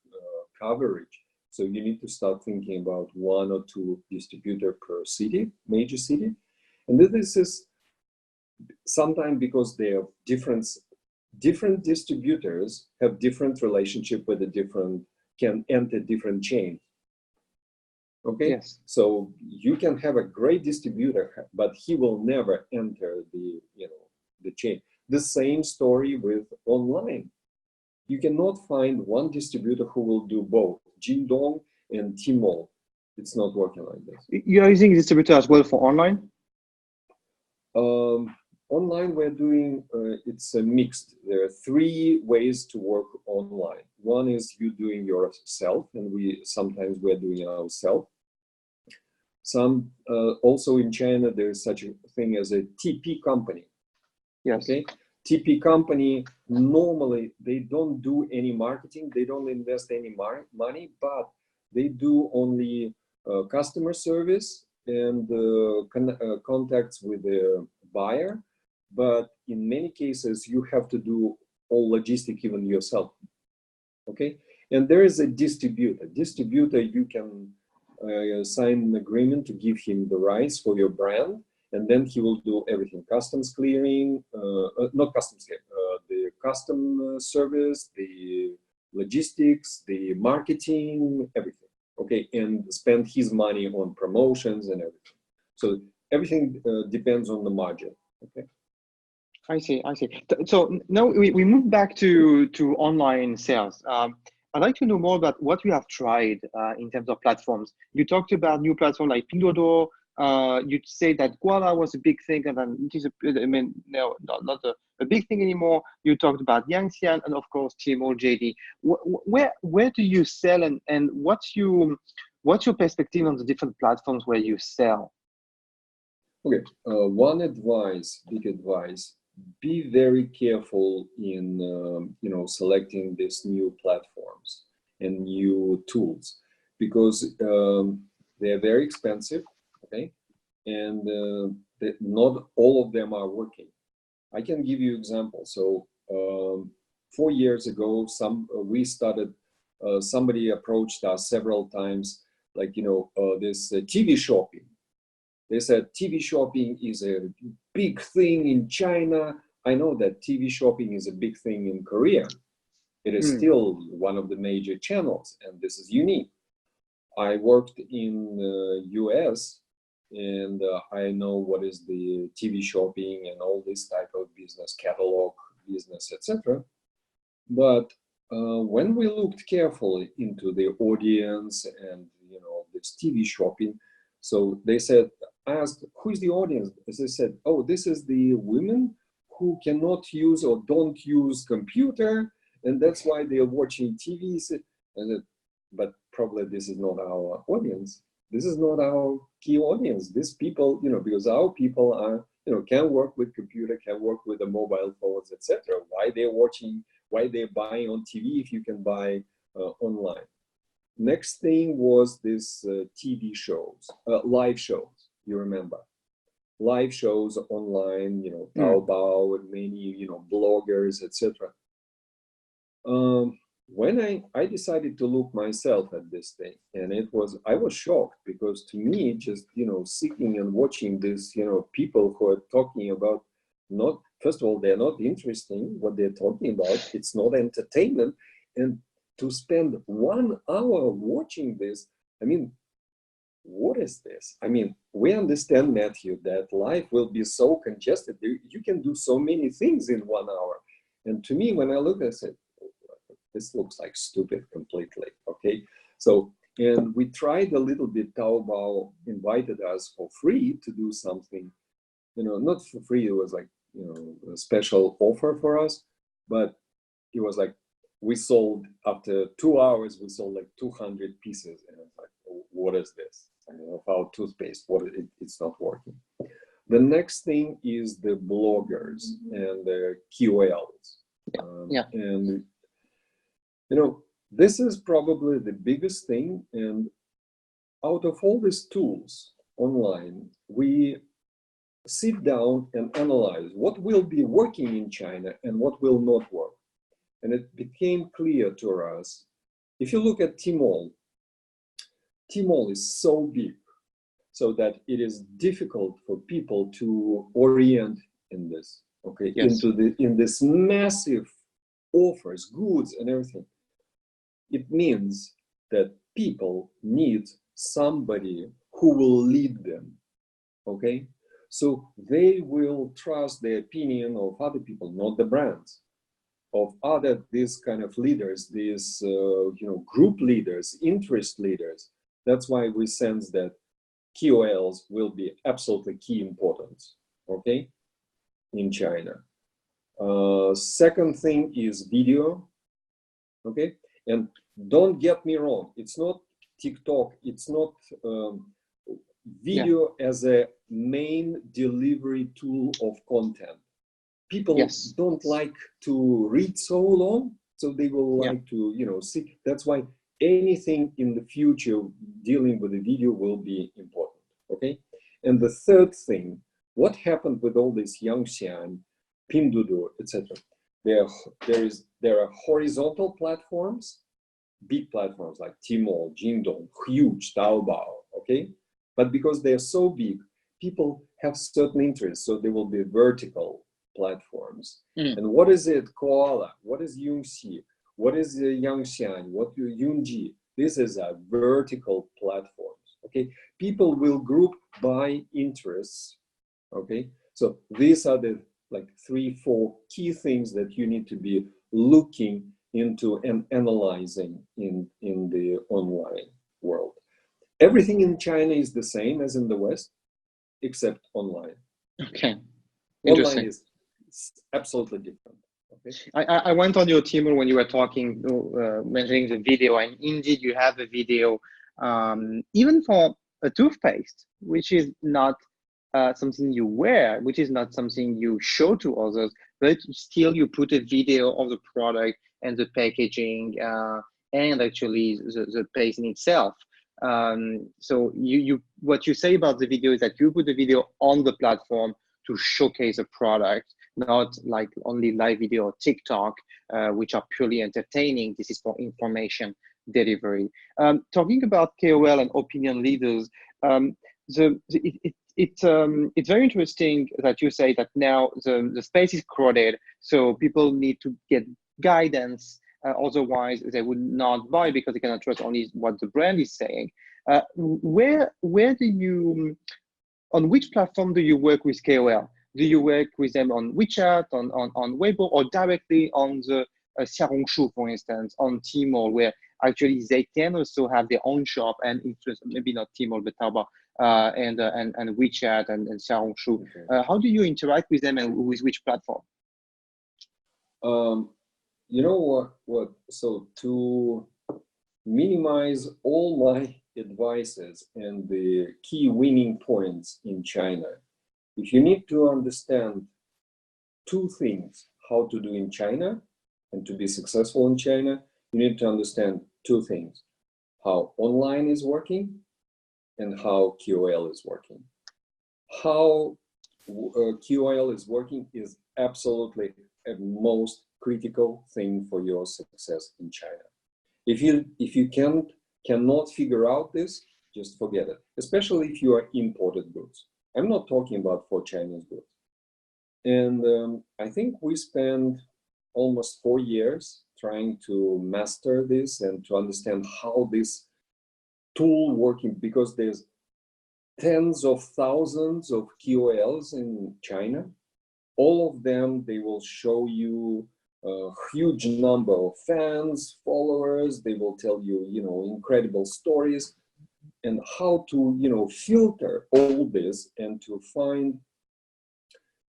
Speaker 3: coverage, so you need to start thinking about 1 or 2 distributor per city, major city. And this is sometimes because they have different distributors have different relationship with the different, can enter different chains. Okay,
Speaker 2: Yes.
Speaker 3: so you can have a great distributor, but he will never enter the, you know, the chain. The same story with online. You cannot find 1 distributor who will do both Jingdong and Tmall. It's not working like this.
Speaker 2: You're using distributor as well for online?
Speaker 3: Online, we're doing, it's a mixed. There are 3 ways to work online. One is you doing yourself, and sometimes we're doing ourselves. Some, also in China, there's such a thing as a TP company.
Speaker 2: Yes.
Speaker 3: Okay, TP company, normally they don't do any marketing, they don't invest any money, but they do only customer service and contacts with the buyer. But in many cases, you have to do all logistic even yourself. Okay, and there is a distributor. Distributor, you can sign an agreement to give him the rights for your brand, and then he will do everything: customs clearing, not customs clearing, the custom service, the logistics, the marketing, everything. Okay, and spend his money on promotions and everything. So everything depends on the margin. Okay.
Speaker 2: I see. So now we move back to online sales. I'd like to know more about what you have tried in terms of platforms. You talked about new platforms like Pinduoduo. You'd say that Guala was a big thing, and then it is not a big thing anymore. You talked about Yangxian and of course Tmall, JD. Where do you sell, and what's your perspective on the different platforms where you sell?
Speaker 3: Okay, one big advice: be very careful in selecting these new platforms and new tools, because they're very expensive. Okay, and not all of them are working. I can give you examples. So 4 years ago, somebody approached us several times, like, this TV shopping. They said TV shopping is a big thing in China. I know that TV shopping is a big thing in Korea. It is still one of the major channels, and this is unique. I worked in US, and I know what is the TV shopping and all this type of business, catalog business, etc. But when we looked carefully into the audience and this TV shopping, so they said, I asked, who is the audience? As they said, oh, this is the women who cannot use or don't use computer, and that's why they are watching TV. And but probably this is not our audience. This is not our key audience. These people, because our people are, can work with computer, can work with the mobile phones, etc. Why they're watching, why they're buying on TV if you can buy online? Next thing was this TV shows, live shows. You remember, live shows online, Taobao and many, bloggers, etc. When I decided to look myself at this thing, and I was shocked, because to me, just, sitting and watching this, people who are talking about, not, first of all, they're not interesting what they're talking about. It's not entertainment. And to spend 1 hour watching this, I mean, what is this? I mean, we understand, Matthieu, that life will be so congested. You can do so many things in 1 hour. And to me, when I look, I said, this looks like stupid completely, okay? So, and we tried a little bit. Taobao invited us for free to do something, not for free, it was like, a special offer for us, but it was like, we sold, after 2 hours, we sold like 200 pieces. And it's like, what is this? I mean, of our toothpaste, it's not working. The next thing is the bloggers and the QLs. And, this is probably the biggest thing. And out of all these tools online, we sit down and analyze what will be working in China and what will not work. And it became clear to us, if you look at Tmall is so big, so that it is difficult for people to orient in this, okay, in this massive offers, goods and everything. It means that people need somebody who will lead them, okay? So they will trust the opinion of other people, not the brands, of other, these kind of leaders, these, group leaders, interest leaders. That's why we sense that KOLs will be absolutely key importance, okay, in China. Second thing is video, okay? And don't get me wrong, it's not TikTok, it's not video as a main delivery tool of content. People don't like to read so long, so they will like to, see. That's why anything in the future dealing with the video will be important, okay? And the third thing, what happened with all these Yangxian, Pinduoduo, etc. There are horizontal platforms, big platforms like Tmall, Jingdong, huge, Taobao, okay? But because they're so big, people have certain interests, so there will be vertical platforms. And what is it, Koala? What is Yungxi? What is Yangxian? What is Yunji? This is a vertical platforms, okay? People will group by interests, okay? So these are the like 3-4 key things that you need to be looking into and analyzing in the online world. Everything in China is the same as in the West, except online.
Speaker 2: Okay, interesting.
Speaker 3: Online is absolutely different. Okay.
Speaker 2: I went on your team when you were talking, mentioning the video, and indeed you have a video, even for a toothpaste, which is not something you wear, which is not something you show to others, but still you put a video of the product and the packaging and actually the paste in itself. So what you say about the video is that you put the video on the platform to showcase a product, not like only live video or TikTok, which are purely entertaining. This is for information delivery. Talking about KOL and opinion leaders, it's very interesting that you say that now the space is crowded, so people need to get guidance Otherwise, they would not buy because they cannot trust only what the brand is saying. Where do you, on which platform do you work with KOL? Do you work with them on WeChat, on Weibo, or directly on the Xiaohongshu, for instance, on Tmall, where actually they can also have their own shop and influence, maybe not Tmall, but Taobao, and WeChat and Xiaohongshu.
Speaker 3: Okay.
Speaker 2: How do you interact with them and with which platform?
Speaker 3: You know what? So to minimize all my advices and the key winning points in China, if you need to understand two things, how to do in China and to be successful in China, you need to understand two things: how online is working and how QOL is working. How QOL is working is absolutely a most critical thing for your success in China. If you cannot figure out this, just forget it, especially if you are imported goods. I'm not talking about for Chinese goods. And I think we spent almost 4 years trying to master this and to understand how this tool working, because there's tens of thousands of QOLs in China. All of them, they will show you a huge number of fans, followers. They will tell you, incredible stories, and how to, filter all this and to find,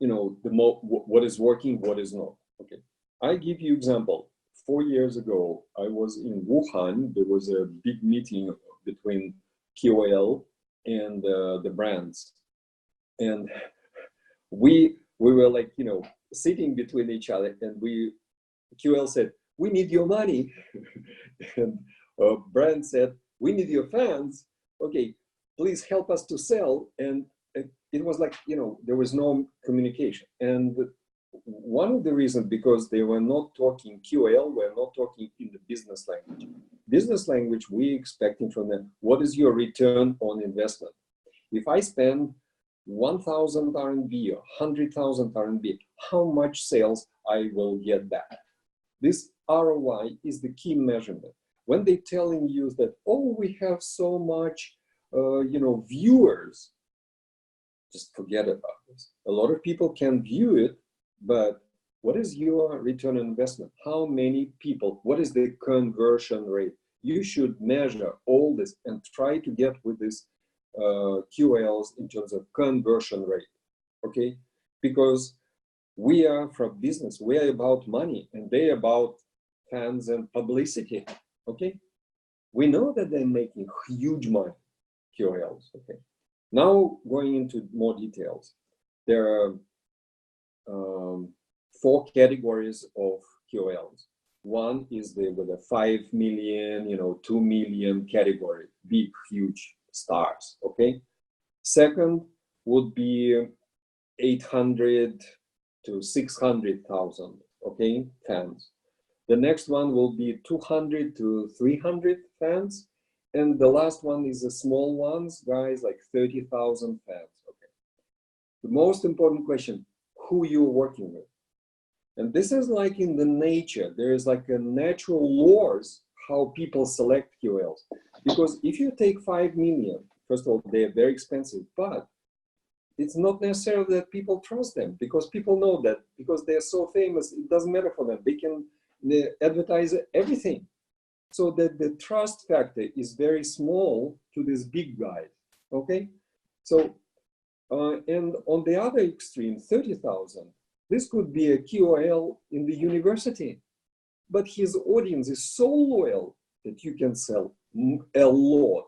Speaker 3: what is working, what is not. Okay, I give you example. 4 years ago, I was in Wuhan. There was a big meeting between QOL and the brands, and we were like, sitting between each other, and QL said, "We need your money," and brand said, "We need your fans. Okay, please help us to sell." And it was like, there was no communication. And one of the reasons, because they were not talking QL, we're not talking in the business language. Business language, we expecting from them, what is your return on investment? If I spend 1,000 RMB or 100,000 RMB, how much sales I will get back? This ROI is the key measurement. When they're telling you that, oh, we have so much, viewers, just forget about this. A lot of people can view it, but what is your return on investment? How many people? What is the conversion rate? You should measure all this and try to get with this QLs in terms of conversion rate, okay? Because we are from business, we are about money, and they about fans and publicity, okay? We know that they're making huge money, QLs, okay? Now going into more details, there are 4 categories of QLs. One is with a 5 million, 2 million category, big, huge stars, okay? Second would be 800 to 600,000, okay, fans. The next one will be 200 to 300 fans. And the last one is the small ones, guys, like 30,000 fans, okay? The most important question, who you're working with. And this is like in the nature, there is like a natural laws how people select QLs. Because if you take 5 million, first of all, they are very expensive, but it's not necessarily that people trust them, because people know that because they're so famous, it doesn't matter for them. They can advertise everything. So that the trust factor is very small to this big guy, okay? So, and on the other extreme, 30,000, this could be a QOL in the university, but his audience is so loyal that you can sell a lot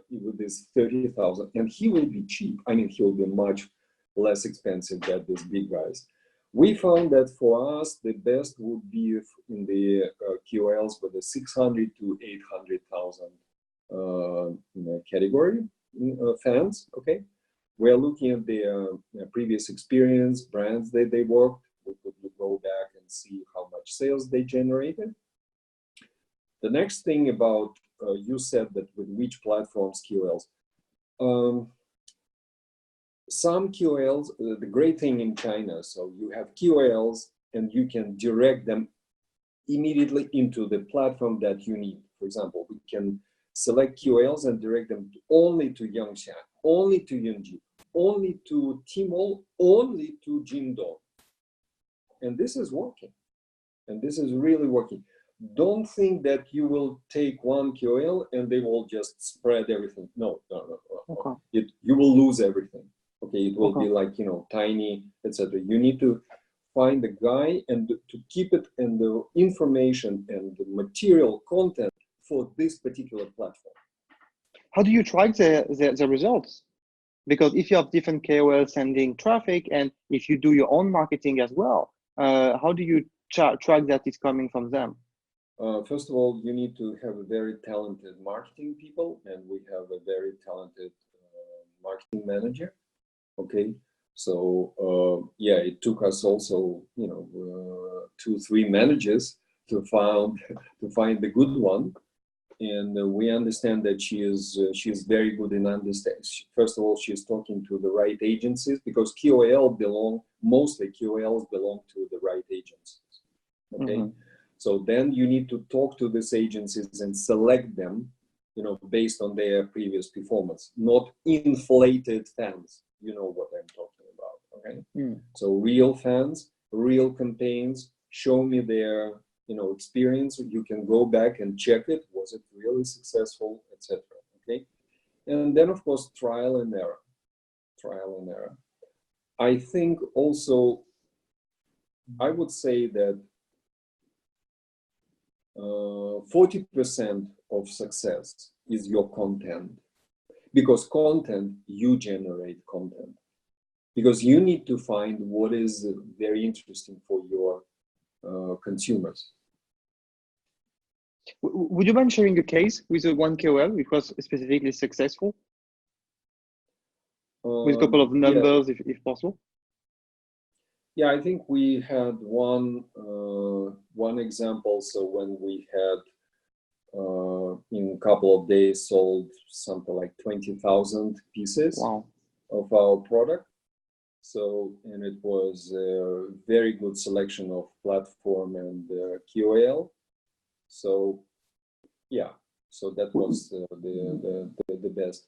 Speaker 3: with this 30,000, and he will be cheap. I mean, he will be much less expensive than these big guys. We found that for us, the best would be in the QLs with the 600 to 800,000 category fans, okay? We're looking at their previous experience, brands that they worked. We could go back and see how much sales they generated. The next thing about, you said that with which platforms QLs. Some QLs, the great thing in China, so you have QLs and you can direct them immediately into the platform that you need. For example, we can select QLs and direct them only to Yangxian, only to Yunji, only to Tmall, only to Jingdong. And this is working. And this is really working. Don't think that you will take one QL and they will just spread everything. No.
Speaker 2: Okay.
Speaker 3: You will lose everything. Okay, it will
Speaker 2: Okay.
Speaker 3: be like, tiny, etc. You need to find the guy and to keep it in the information and the material content for this particular platform.
Speaker 2: How do you track the results? Because if you have different KOL sending traffic, and if you do your own marketing as well, how do you track that it's coming from them?
Speaker 3: First of all, you need to have a very talented marketing people, and we have a very talented marketing manager. Okay, so yeah, it took us also 2-3 managers to find the good one, and we understand that she is very good in understanding. First of all, she's talking to the right agencies, because mostly QOLs belong to the right agencies. Okay.
Speaker 2: Mm-hmm.
Speaker 3: So then you need to talk to these agencies and select them, based on their previous performance, not inflated fans. You know what I'm talking about, okay?
Speaker 2: Mm.
Speaker 3: So real fans, real campaigns, show me their, experience. You can go back and check it. Was it really successful, etc. Okay? And then, of course, trial and error. I think also, I would say that 40% of success is your content, because you generate content, because you need to find what is very interesting for your consumers.
Speaker 2: Would you mind sharing a case with a one KOL which was specifically successful, with a couple of numbers, if possible?
Speaker 3: Yeah, I think we had one example. So when we had in a couple of days sold something like 20,000 pieces.
Speaker 2: Wow.
Speaker 3: Of our product. So, and it was a very good selection of platform and QOL. So, yeah, so that was the best.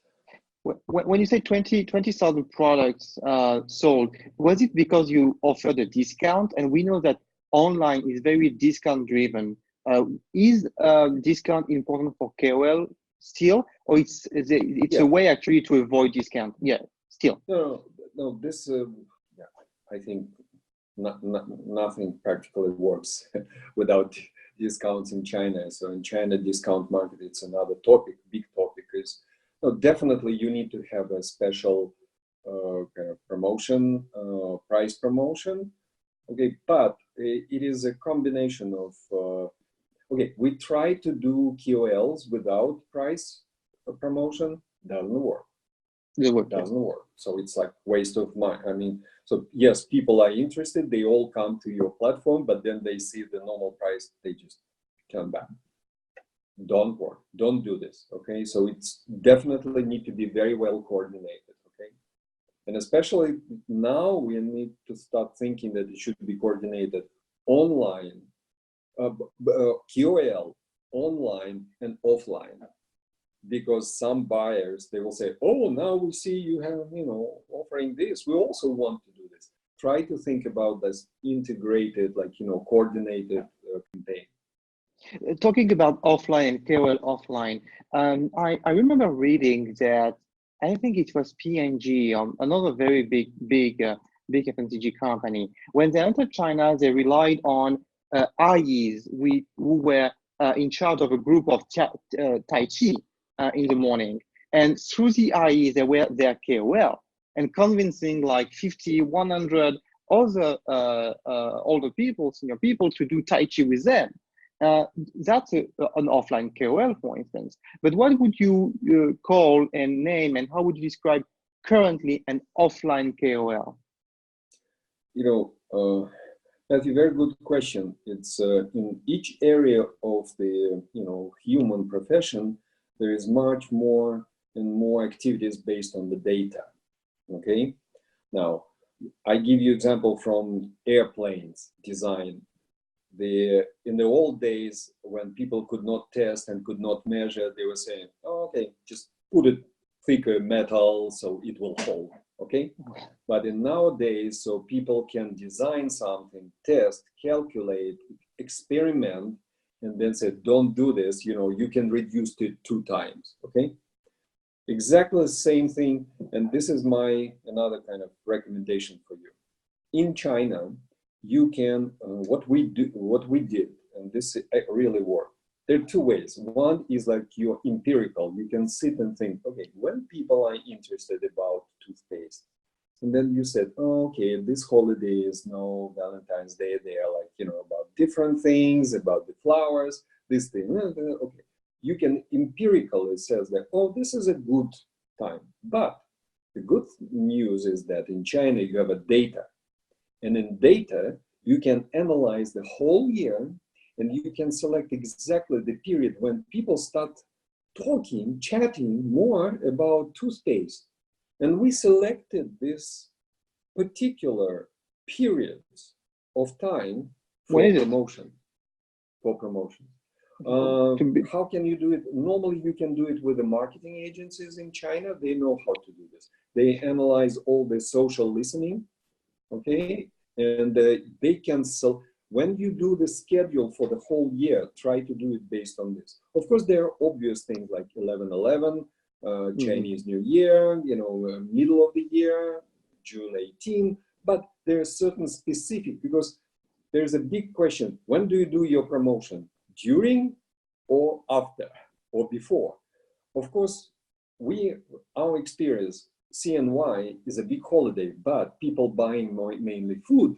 Speaker 2: When you say 20,000 products sold, was it because you offered a discount? And we know that online is very discount driven. Is discount important for KOL still, or it's a way actually to avoid discount? Yeah, still.
Speaker 3: No. This I think nothing practically works without discounts in China. So in China, discount market, it's another topic. Big topic is definitely you need to have a special kind of promotion, price promotion. Okay, but it is a combination of. Okay, we try to do QOLs without price promotion. Doesn't work. Doesn't work. So it's like waste of money. I mean, so yes, people are interested. They all come to your platform, but then they see the normal price. They just turn back. Don't work. Don't do this. Okay. So it's definitely need to be very well coordinated. Okay. And especially now we need to start thinking that it should be coordinated online, QOL, online and offline. Because some buyers, they will say, oh, now we see you have, offering this. We also want to do this. Try to think about this integrated, coordinated campaign.
Speaker 2: Talking about offline and KOL offline, I remember reading that, I think it was P&G, another very big FMCG company. When they entered China, they relied on IEs who were in charge of a group of Tai Chi in the morning. And through the IEs, they were their KOL, and convincing like 50, 100 other older people, senior people, to do Tai Chi with them. That's an offline KOL, for instance. But what would you call and name, and how would you describe currently an offline KOL?
Speaker 3: That's a very good question. It's in each area of the human profession, there is much more and more activities based on the data. Okay. Now, I give you example from airplanes design. in the old days when people could not test and could not measure, they were saying, oh, okay, just put it thicker metal so it will hold, okay? But in nowadays, so people can design something, test, calculate, experiment, and then say, don't do this, you can reduce it 2 times, okay? Exactly the same thing, and this is another kind of recommendation for you. In China, you can, what we did, and this really worked. There are 2 ways. One is like you're empirical. You can sit and think, okay, when people are interested about toothpaste, and then you said, oh, okay, this holiday is no Valentine's Day. They are like, about different things, about the flowers, this thing. Okay, you can empirically says that, oh, this is a good time. But the good news is that in China, you have a data. And in data, you can analyze the whole year, and you can select exactly the period when people start talking, chatting more about toothpaste. And we selected this particular periods of time for promotion. How can you do it? Normally, you can do it with the marketing agencies in China. They know how to do this. They analyze all the social listening, okay? And they can sell. When you do the schedule for the whole year, try to do it based on this. Of course, there are obvious things like 11/11, Chinese New Year, middle of the year, June 18. But there are certain specific, because there's a big question. When do you do your promotion? During or after or before? Of course, our experience, CNY is a big holiday, but people buying mainly food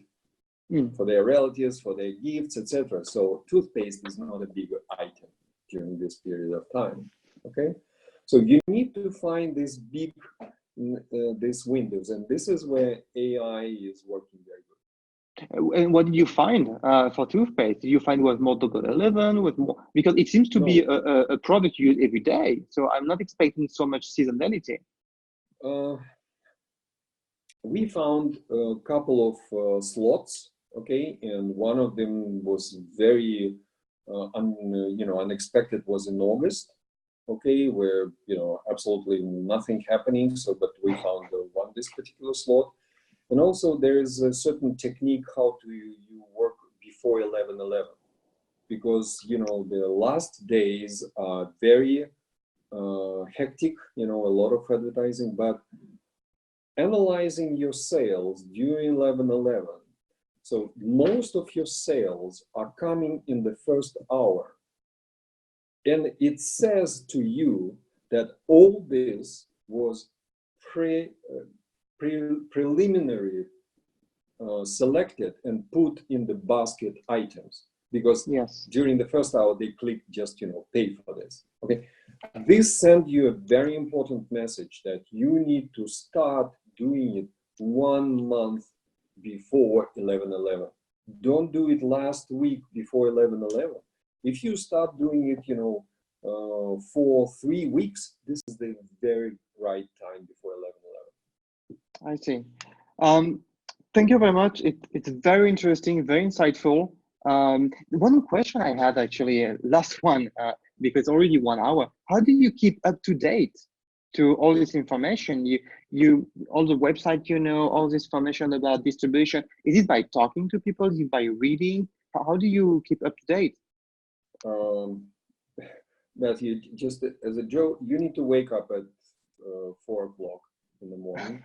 Speaker 3: for their relatives, for their gifts, etc. So toothpaste is not a big item during this period of time, okay? So you need to find these windows, and this is where AI is working very good.
Speaker 2: And what did you find for toothpaste? Did you find was more local 11 with more, because it seems to be a product used every day. So I'm not expecting so much seasonality.
Speaker 3: We found a couple of slots, okay, and one of them was very unexpected, was in August, okay, where absolutely nothing happening. So, but we found this particular slot, and also there is a certain technique how to you work before 11/11, because the last days are very hectic, a lot of advertising, but analyzing your sales during 11/11. So most of your sales are coming in the first hour. And it says to you that all this was preliminary selected and put in the basket items. Because during the first hour, they click just, pay for this, okay? This sends you a very important message that you need to start doing it 1 month before 11/11. Don't do it last week before 11/11. If you start doing it, for 3 weeks, this is the very right time before 11/11.
Speaker 2: I see. Thank you very much. It's very interesting, very insightful. One question I had actually, last one, because it's already 1 hour. How do you keep up to date to all this information? All the website, all this information about distribution. Is it by talking to people? Is it by reading? How do you keep up to date?
Speaker 3: Matthew, just as a joke, you need to wake up at 4 o'clock in the morning.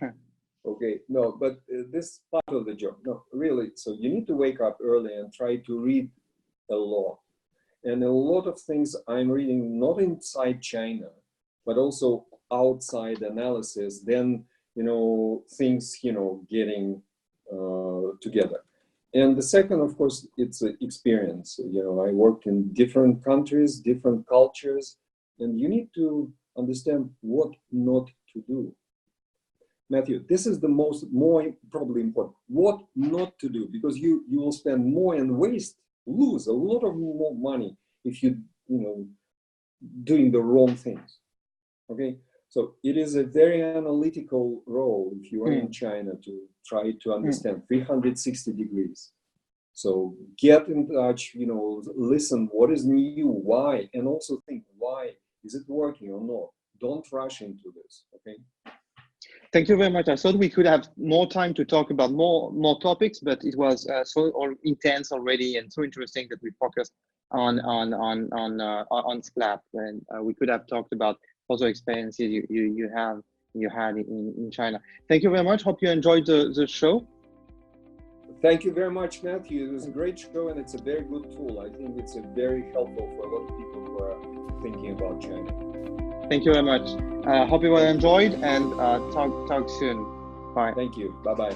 Speaker 3: Okay, no, but this part of the job, no, really. So you need to wake up early and try to read a lot. And a lot of things I'm reading, not inside China, but also outside analysis, then, things, getting together. And the second, of course, it's an experience. I worked in different countries, different cultures, and you need to understand what not to do. Matthew, this is the more probably important. What not to do, because you will spend more and lose a lot of more money if you doing the wrong things. Okay, so it is a very analytical role if you are in China to try to understand 360 degrees. So get in touch, listen, what is new, why, and also think, why is it working or not? Don't rush into this, okay?
Speaker 2: Thank you very much. I thought we could have more time to talk about more topics, but it was so intense already and so interesting that we focused on SPLAT, and we could have talked about other experiences you had in China. Thank you very much. Hope you enjoyed the show.
Speaker 3: Thank you very much, Matthew. It was a great show, and it's a very good tool. I think it's very helpful for a lot of people who are thinking about China.
Speaker 2: Thank you very much. Hope you all enjoyed, and talk soon. Bye.
Speaker 3: Thank you. Bye-bye.